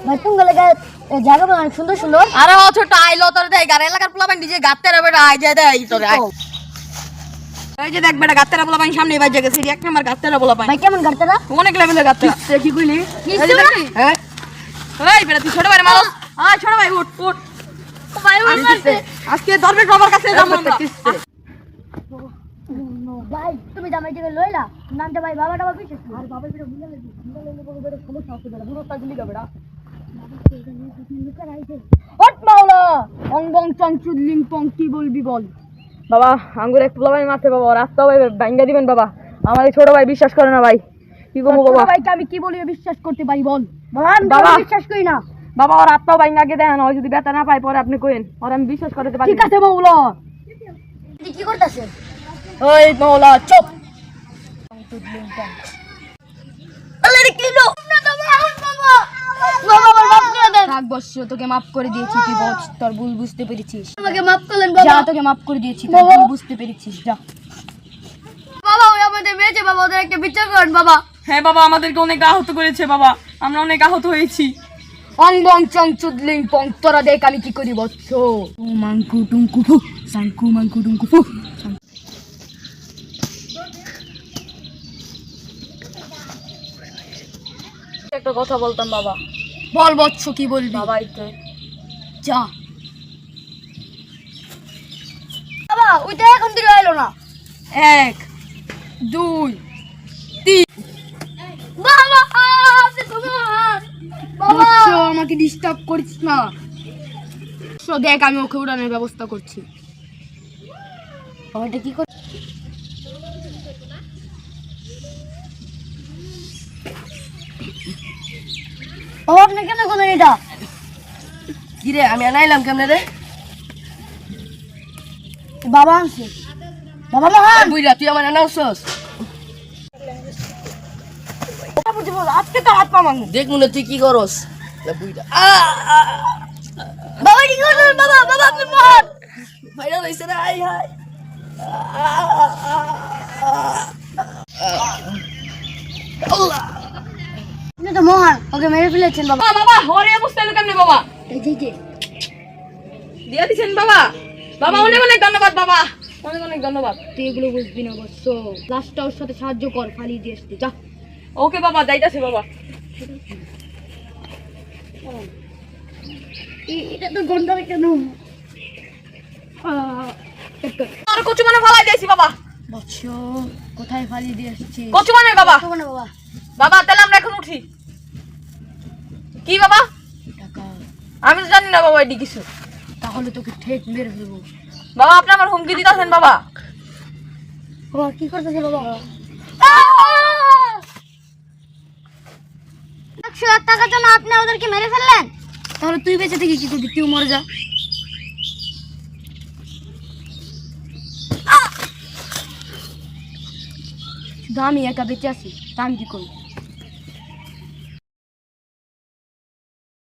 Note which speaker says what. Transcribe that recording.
Speaker 1: ভাই তুমি লাগা জায়গা অনেক সুন্দর সুন্দর।
Speaker 2: আরে ও ছোট আইলো তোর দেই গার এলাকার পোলাপান ডিজে গাতে রে বেটা আই যায় দেই তোর আই এই যে দেখ বেটা গাতে রে পোলাপান সামনে বাজে গেছে এক নাম্বার গাতে রে পোলাপান
Speaker 1: ভাই কেমন গাড়তেরা?
Speaker 2: অনেক লেভেলের গাতে কি কইলি এই যে দেখ হ্যাঁ এই বেটা তুই ছোট ভাই মারো আয় ছোট ভাই উঠ উঠ
Speaker 1: ভাই মারতে
Speaker 2: আজকে ধরবে বাবার কাছে যাবো আমরা
Speaker 1: ভাই তুমি জামাই থেকে লইলা নামটা ভাই বাবাটা বাবা পিছে আর বাবা পিছে ভুলে গেছি বড় বড় সমস্যা হচ্ছে বেটা পুরো তাজলি গা বেটা হট মাওলা অং বং চং চুদলিং পং কি বলবি বল।
Speaker 2: বাবা আঙ্গুর এক পোলাপান মারতে বাবা রাস্তা ভাই ভাঙ্গা দিবেন বাবা আমার এই ছোট ভাই বিশ্বাস করে না ভাই কি কমু বাবা
Speaker 1: ভাইকে আমি কি বলি বিশ্বাস করতে পারি বল মান বাবা বিশ্বাস করি না
Speaker 2: বাবা ওর আত্মাও ভাঙ্গা গে দেন হয় যদি ব্যথা না পাই পরে আপনি কইেন আর আমি বিশ্বাস করতে পারি
Speaker 1: ঠিক আছে মাওলা তুই কি করতেছিস?
Speaker 2: ওই মাওলা চুপ
Speaker 1: আরে কি লো না তো বাবা বাবা মাফ করে দেন।
Speaker 2: থাক বস তোকে মাফ করে দিয়েছি তুই বল তোর ভুল বুঝতে পেরেছিস
Speaker 1: আমাকে মাফ করলেন বাবা।
Speaker 2: যা তোকে মাফ করে দিয়েছি তুই ভুল বুঝতে পেরেছিস যা
Speaker 1: বাবা ওই আমাদের মেয়েছে বাবা ওদের একটা বিচার করেন বাবা।
Speaker 2: হ্যাঁ বাবা আমাদেরকে অনেক আহত করেছে বাবা আমরা অনেক আহত হয়েছি
Speaker 1: অং বং চং চুদলিং পং তোরা দেখ আমি কি করি বচ্চ
Speaker 2: মাংকু টুংকু ফু সাংকু মাংকু টুংকু ফু একটা কথা বলতাম বাবা
Speaker 1: বল বচ্চ কি বলবি
Speaker 2: বাবা একটু
Speaker 1: যা বাবা ওইটা এখন থেকে এলো না।
Speaker 2: 1 2
Speaker 1: বাবা আপনি তোমার বাবা
Speaker 2: বচ্চ আমাকে ডিস্টার্ব করিস না দেখ আমি ওকে উড়ানোর ব্যবস্থা করছি
Speaker 1: ওইটা কি কর ও আপনি কেন করলেন এটা?
Speaker 2: কি রে আমি আনাইলাম কেমনে রে
Speaker 1: বাবা আনছে বাবা মহান
Speaker 2: বুইরা তুই আমার আনাউছস
Speaker 1: আজকে তো হাত পা মাঙ্গু
Speaker 2: দেখ মনে তুই কি করস বুইরা
Speaker 1: বাবা কি করলেন বাবা বাবা আপনি মহান
Speaker 2: ভাইরা হইছে রে হাই হাই
Speaker 1: আপনি তো মহান ওকে মেরে ফেলেছেন বাবা।
Speaker 2: বাবা ঘরে অবস্থা হলো কেমনে বাবা
Speaker 1: এই যে যে
Speaker 2: দিয়া দিছেন বাবা বাবা অনেক অনেক ধন্যবাদ বাবা অনেক অনেক ধন্যবাদ
Speaker 1: তুই এগুলো বুঝবি না বৎস লাস্টটা ওর সাথে সাহায্য কর ফালিয়ে দিয়ে আসতে যা।
Speaker 2: ওকে বাবা যাইতাছে বাবা
Speaker 1: এটা তো গন্ডারে কেন
Speaker 2: আর কচু মানে ফালাই দিয়েছি বাবা
Speaker 1: বৎস কোথায় ফালিয়ে দিয়ে আসছি
Speaker 2: কচু মানে বাবা
Speaker 1: না বাবা
Speaker 2: বাবা তাহলে আমরা এখন উঠি কি বাবা
Speaker 1: টাকা
Speaker 2: আমি তো জানি না বাবা এটি কিছু
Speaker 1: তাহলে তোকে ঠেক মেরে ফেলবো।
Speaker 2: বাবা আপনি আমার হুমকি দিতেছেন বাবা
Speaker 1: বাবা কি করতেছে বাবা 100,000 টাকার জন্য আপনি ওদেরকে মেরে ফেললেন তাহলে তুই বেঁচে থেকে কি করবি তুই মরে যা। শুধু আমি একা বেঁচে আছি তা আমি কি করবো